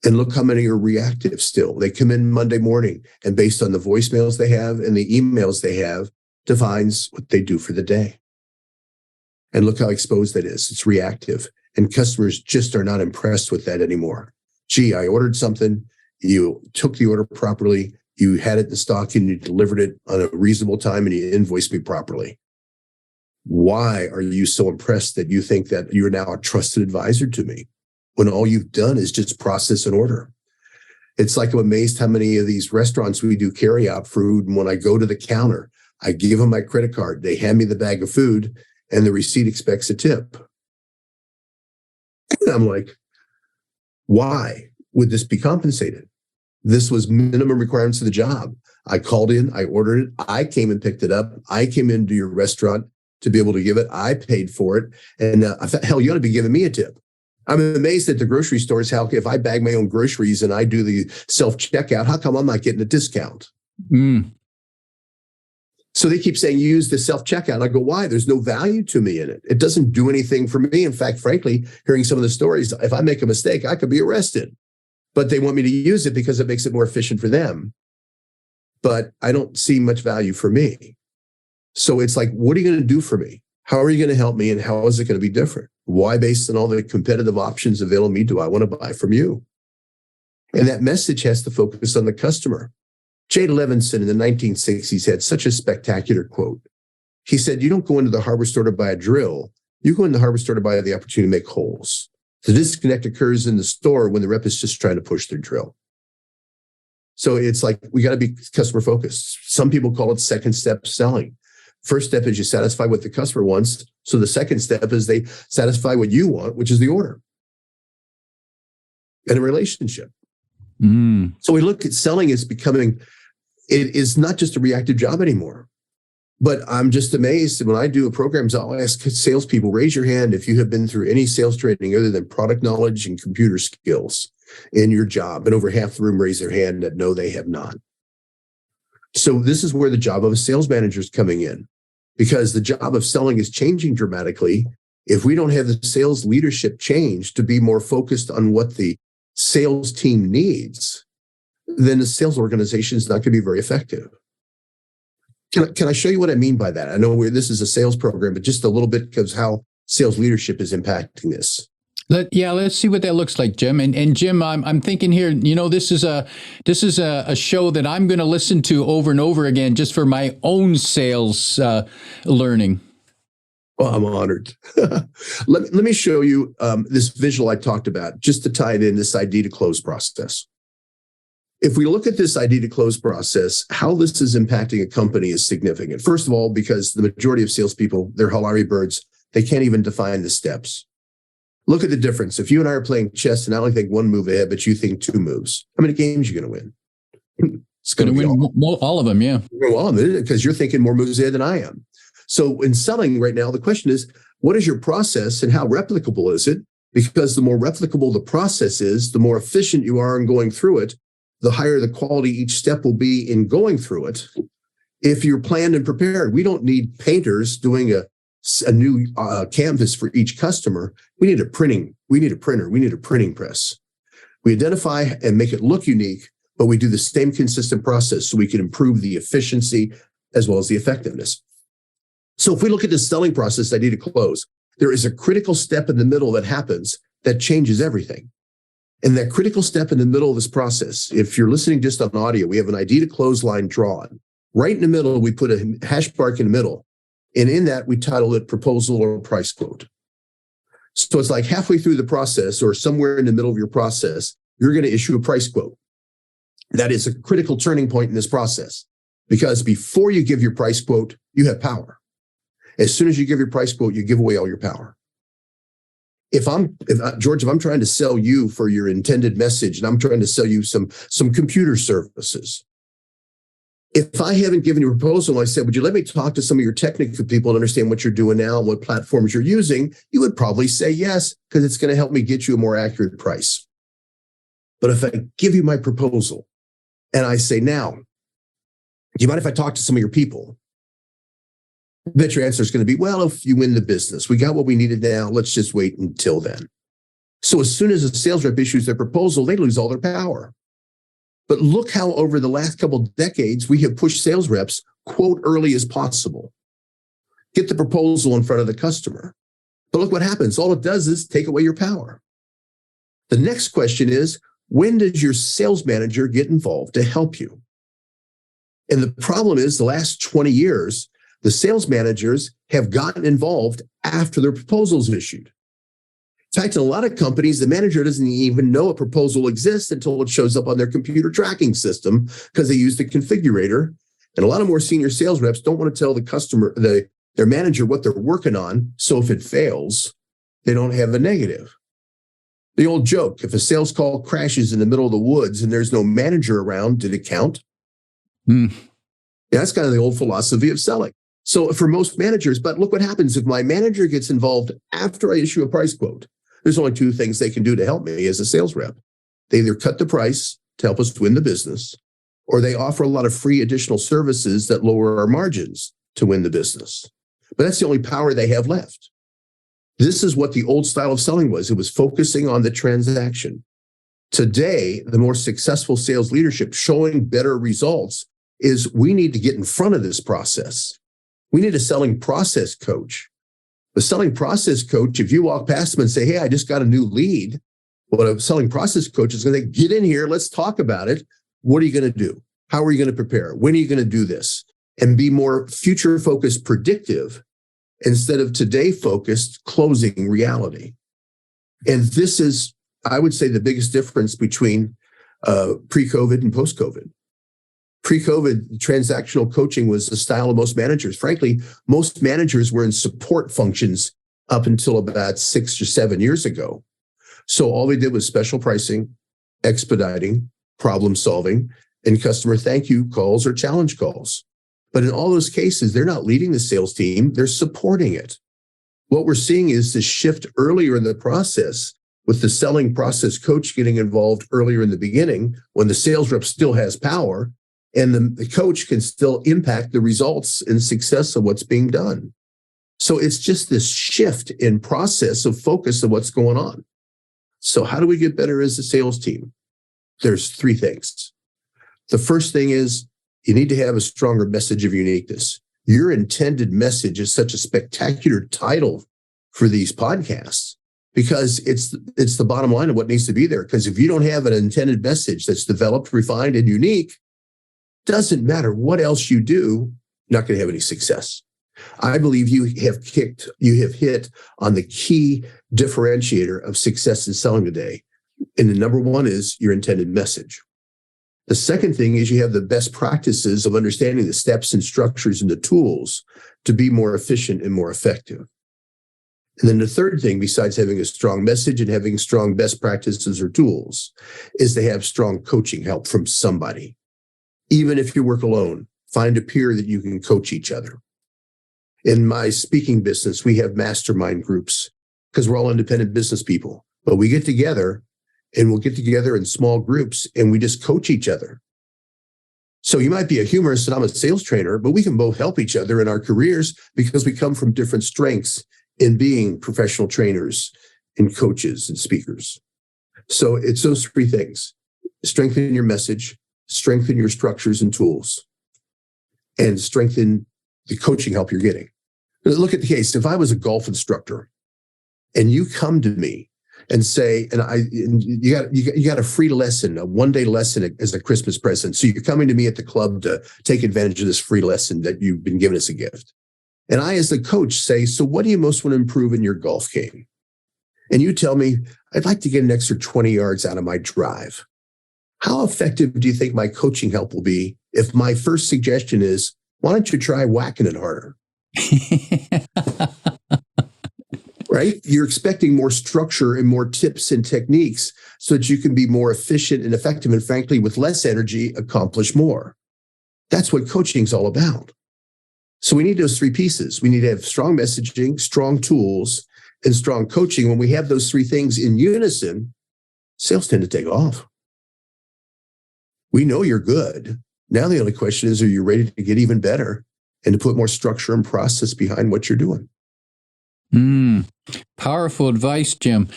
And look how many are reactive still. They come in Monday morning, and based on the voicemails they have and the emails they have, defines what they do for the day. And look how exposed that is. It's reactive. And customers just are not impressed with that anymore. Gee, I ordered something. You took the order properly. You had it in stock and you delivered it on a reasonable time and you invoiced me properly. Why are you so impressed that you think that you're now a trusted advisor to me when all you've done is just process an order? It's like I'm amazed how many of these restaurants we do carry out food. And when I go to the counter, I give them my credit card. They hand me the bag of food and the receipt expects a tip. And I'm like, why would this be compensated? This was minimum requirements of the job. I called in, I ordered it. I came and picked it up. I came into your restaurant to be able to give it. I paid for it. And I thought, hell, you ought to be giving me a tip. I'm amazed at the grocery stores. How if I bag my own groceries and I do the self-checkout, how come I'm not getting a discount? So they keep saying, use the self-checkout. I go, why? There's no value to me in it. It doesn't do anything for me. In fact, frankly, hearing some of the stories, if I make a mistake, I could be arrested. But they want me to use it because it makes it more efficient for them. But I don't see much value for me. So it's like, what are you going to do for me? How are you going to help me? And how is it going to be different? Why, based on all the competitive options available to me, do I want to buy from you? And that message has to focus on the customer. Jay Levinson in the 1960s had such a spectacular quote. He said, you don't go into the hardware store to buy a drill. You go into the hardware store to buy the opportunity to make holes. The disconnect occurs in the store when the rep is just trying to push their drill. So it's like, we got to be customer focused. Some people call it second step selling. First step is you satisfy what the customer wants. So the second step is they satisfy what you want, which is the order and a relationship. So we look at selling as becoming, it is not just a reactive job anymore. But I'm just amazed when I do programs, I'll ask salespeople, raise your hand if you have been through any sales training other than product knowledge and computer skills in your job. And over half the room raise their hand that no, they have not. So this is where the job of a sales manager is coming in, because the job of selling is changing dramatically. If we don't have the sales leadership change to be more focused on what the sales team needs, then the sales organization is not going to be very effective. Can I show you what I mean by that? I know this is a sales program, but just a little bit because how sales leadership is impacting this. Let's see what that looks like, Jim. And Jim, I'm thinking here, this is a show that I'm going to listen to over and over again just for my own sales learning. Well, I'm honored. Let me show you this visual I talked about just to tie it in, this ID to close process. If we look at this ID to close process, how this is impacting a company is significant. First of all, because the majority of salespeople, they're Harari birds, they can't even define the steps. Look at the difference. If you and I are playing chess and I only think one move ahead, but you think two moves, how many games are you going to win? It's going to win all of them, yeah. Well, because you're thinking more moves ahead than I am. So in selling right now, the question is, what is your process and how replicable is it? Because the more replicable the process is, the more efficient you are in going through it, the higher the quality each step will be in going through it. If you're planned and prepared, we don't need painters doing a new canvas for each customer. We need a printer. We need a printing press. We identify and make it look unique, but we do the same consistent process so we can improve the efficiency as well as the effectiveness. So if we look at the selling process, ID to close, there is a critical step in the middle that happens that changes everything. And that critical step in the middle of this process, if you're listening just on audio, we have an ID to close line drawn. Right in the middle, we put a hash mark in the middle. And in that, we title it proposal or price quote. So it's like halfway through the process or somewhere in the middle of your process, you're going to issue a price quote. That is a critical turning point in this process, because before you give your price quote, you have power. As soon as you give your price quote, you give away all your power. George, if I'm trying to sell you for your intended message and I'm trying to sell you some computer services, if I haven't given you a proposal, I said, would you let me talk to some of your technical people and understand what you're doing now and what platforms you're using? You would probably say yes, because it's going to help me get you a more accurate price. But if I give you my proposal and I say, now, do you mind if I talk to some of your people? I bet your answer is going to be, well, if you win the business, we got what we needed now. Let's just wait until then. So as soon as a sales rep issues their proposal, they lose all their power. But look how over the last couple of decades, we have pushed sales reps quote early as possible. Get the proposal in front of the customer. But look what happens. All it does is take away your power. The next question is, when does your sales manager get involved to help you? And the problem is the last 20 years, the sales managers have gotten involved after their proposal is issued. In fact, in a lot of companies, the manager doesn't even know a proposal exists until it shows up on their computer tracking system because they use the configurator. And a lot of more senior sales reps don't want to tell the customer, their manager, what they're working on. So if it fails, they don't have a negative. The old joke, if a sales call crashes in the middle of the woods and there's no manager around, did it count? Yeah, that's kind of the old philosophy of selling. So for most managers, but look what happens if my manager gets involved after I issue a price quote. There's only two things they can do to help me as a sales rep. They either cut the price to help us win the business, or they offer a lot of free additional services that lower our margins to win the business. But that's the only power they have left. This is what the old style of selling was. It was focusing on the transaction. Today, the more successful sales leadership showing better results is we need to get in front of this process. We need a selling process coach. The selling process coach, if you walk past them and say, hey, I just got a new lead, what a selling process coach is going to get in here. Let's talk about it. What are you going to do? How are you going to prepare? When are you going to do this? And be more future focused, predictive, instead of today focused, closing reality. And this is, I would say, the biggest difference between pre-COVID and post-COVID. Pre-COVID, transactional coaching was the style of most managers. Frankly, most managers were in support functions up until about 6 or 7 years ago. So all they did was special pricing, expediting, problem solving, and customer thank you calls or challenge calls. But in all those cases, they're not leading the sales team, they're supporting it. What we're seeing is this shift earlier in the process with the selling process coach getting involved earlier in the beginning when the sales rep still has power and the coach can still impact the results and success of what's being done. So it's just this shift in process of focus of what's going on. So how do we get better as a sales team? There's three things. The first thing is you need to have a stronger message of uniqueness. Your intended message is such a spectacular title for these podcasts because it's the bottom line of what needs to be there. Because if you don't have an intended message that's developed, refined, and unique, doesn't matter what else you do, you're not going to have any success. I believe you have hit on the key differentiator of success in selling today. And the number one is your intended message. The second thing is you have the best practices of understanding the steps and structures and the tools to be more efficient and more effective. And then the third thing, besides having a strong message and having strong best practices or tools, is to have strong coaching help from somebody. Even if you work alone, find a peer that you can coach each other. In my speaking business, we have mastermind groups because we're all independent business people, but we get together and we'll get together in small groups and we just coach each other. So you might be a humorist and I'm a sales trainer, but we can both help each other in our careers because we come from different strengths in being professional trainers and coaches and speakers. So it's those three things: strengthen your message, strengthen your structures and tools, and strengthen the coaching help you're getting. Look at the case. If I was a golf instructor and you come to me and say, you got a free lesson, a one-day lesson as a Christmas present. So you're coming to me at the club to take advantage of this free lesson that you've been given as a gift. And I, as the coach, say, so what do you most want to improve in your golf game? And you tell me, I'd like to get an extra 20 yards out of my drive. How effective do you think my coaching help will be if my first suggestion is, why don't you try whacking it harder? Right? You're expecting more structure and more tips and techniques so that you can be more efficient and effective and, frankly, with less energy, accomplish more. That's what coaching is all about. So we need those three pieces. We need to have strong messaging, strong tools, and strong coaching. When we have those three things in unison, sales tend to take off. We know you're good. Now the only question is, are you ready to get even better and to put more structure and process behind what you're doing? Powerful advice, Jim.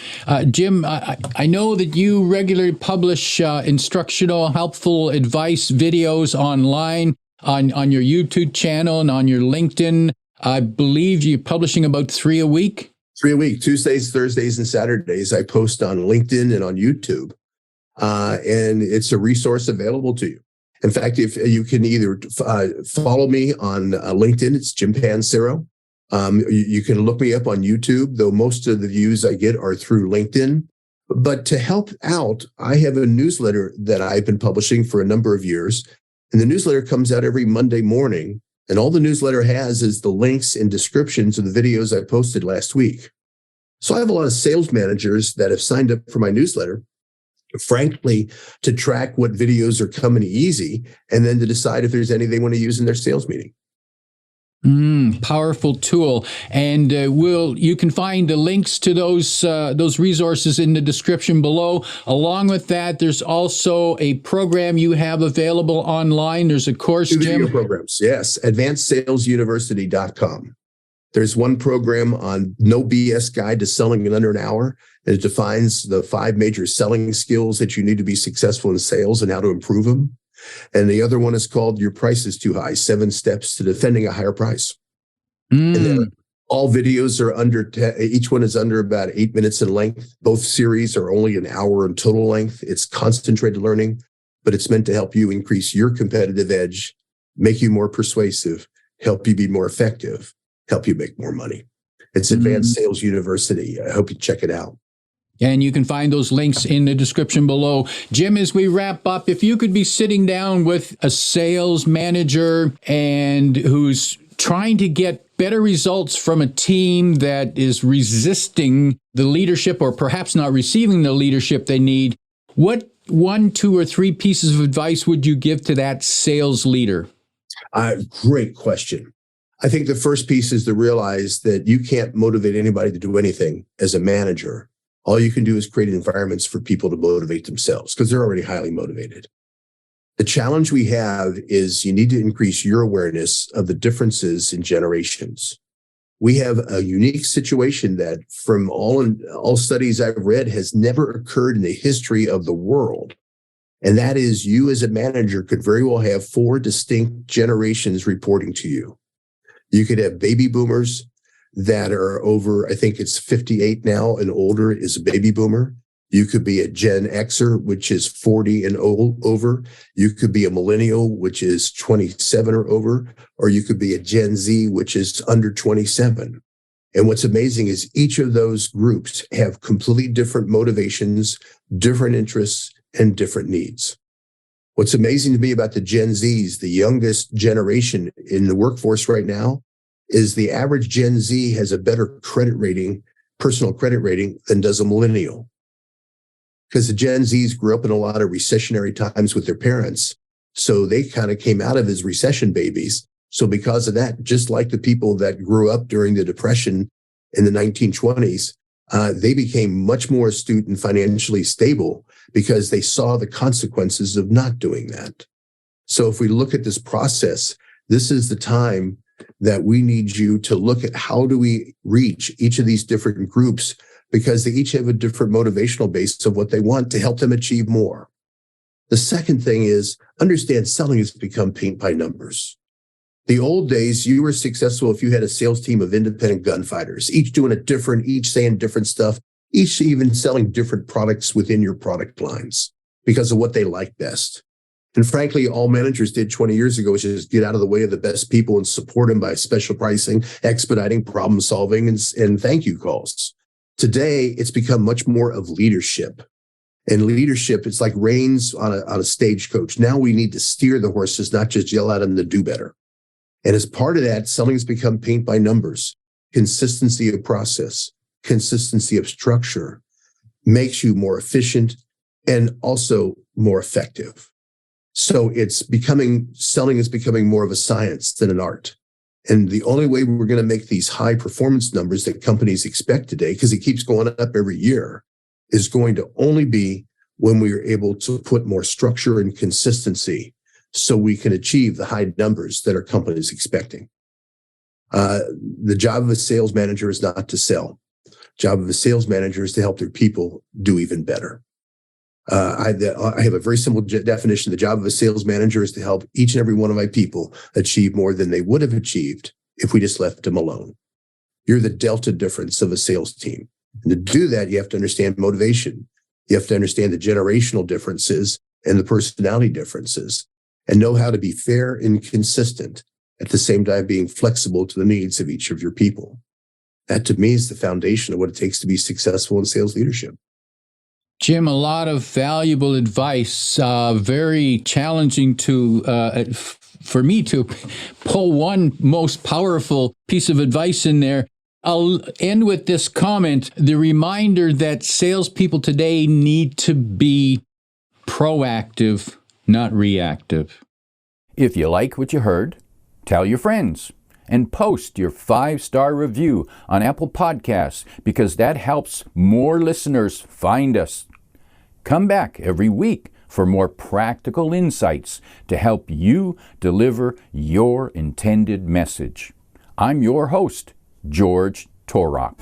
Jim, I know that you regularly publish instructional, helpful advice videos online on your YouTube channel and on your LinkedIn. I believe you're publishing about 3 a week. 3 a week, Tuesdays, Thursdays, and Saturdays. I post on LinkedIn and on YouTube. And it's a resource available to you. In fact, if you can either follow me on LinkedIn, it's Jim Pancero. You can look me up on YouTube, though most of the views I get are through LinkedIn. But to help out, I have a newsletter that I've been publishing for a number of years. And the newsletter comes out every Monday morning. And all the newsletter has is the links and descriptions of the videos I posted last week. So I have a lot of sales managers that have signed up for my newsletter, frankly, to track what videos are coming easy, and then to decide if there's any they want to use in their sales meeting. Powerful tool. And you can find the links to those resources in the description below. Along with that, there's also a program you have available online. There's a course, Two video Jim. programs, yes. AdvancedSalesUniversity.com. There's one program on No BS Guide to Selling in Under an Hour. And it defines the 5 major selling skills that you need to be successful in sales and how to improve them. And the other one is called Your Price is Too High, 7 Steps to Defending a Higher Price. And all videos are each one is under about 8 minutes in length. Both series are only an hour in total length. It's concentrated learning, but it's meant to help you increase your competitive edge, make you more persuasive, help you be more effective, help you make more money. It's Advanced Sales University. I hope you check it out. And you can find those links in the description below. Jim, as we wrap up, if you could be sitting down with a sales manager and who's trying to get better results from a team that is resisting the leadership or perhaps not receiving the leadership they need, what 1, 2, or 3 pieces of advice would you give to that sales leader? Great question. I think the first piece is to realize that you can't motivate anybody to do anything as a manager. All you can do is create environments for people to motivate themselves because they're already highly motivated. The challenge we have is you need to increase your awareness of the differences in generations. We have a unique situation that from all studies I've read has never occurred in the history of the world. And that is you as a manager could very well have 4 distinct generations reporting to you. You could have baby boomers that are over, I think it's 58 now and older is a baby boomer. You could be a Gen Xer, which is 40 and over. You could be a millennial, which is 27 or over, or you could be a Gen Z, which is under 27. And what's amazing is each of those groups have completely different motivations, different interests, and different needs. What's amazing to me about the Gen Zs, the youngest generation in the workforce right now, is the average Gen Z has a better credit rating, personal credit rating, than does a millennial. Because the Gen Zs grew up in a lot of recessionary times with their parents. So they kind of came out of as recession babies. So because of that, just like the people that grew up during the Depression in the 1920s, they became much more astute and financially stable because they saw the consequences of not doing that. So if we look at this process, this is the time that we need you to look at how do we reach each of these different groups because they each have a different motivational base of what they want to help them achieve more. The second thing is understand selling has become paint by numbers. The old days, you were successful if you had a sales team of independent gunfighters, each doing it different, each saying different stuff, each even selling different products within your product lines because of what they like best. And frankly, all managers did 20 years ago was just get out of the way of the best people and support them by special pricing, expediting, problem solving, and thank you calls. Today, it's become much more of leadership. And leadership, it's like reins on a stagecoach. Now we need to steer the horses, not just yell at them to do better. And as part of that, selling has become paint by numbers. Consistency of process, consistency of structure makes you more efficient and also more effective. So selling is becoming more of a science than an art. And the only way we're going to make these high performance numbers that companies expect today, because it keeps going up every year, is going to only be when we are able to put more structure and consistency so we can achieve the high numbers that our companies expecting. The job of a sales manager is not to sell. The job of a sales manager is to help their people do even better. I have a very simple definition. The job of a sales manager is to help each and every one of my people achieve more than they would have achieved if we just left them alone. You're the delta difference of a sales team. And to do that, you have to understand motivation. You have to understand the generational differences and the personality differences, and know how to be fair and consistent, at the same time being flexible to the needs of each of your people. That, to me, is the foundation of what it takes to be successful in sales leadership. Jim, a lot of valuable advice, very challenging for me to pull one most powerful piece of advice in there. I'll end with this comment, the reminder that salespeople today need to be proactive, not reactive. If you like what you heard, tell your friends and post your 5-star review on Apple Podcasts, because that helps more listeners find us. Come back every week for more practical insights to help you deliver your intended message. I'm your host, George Torok.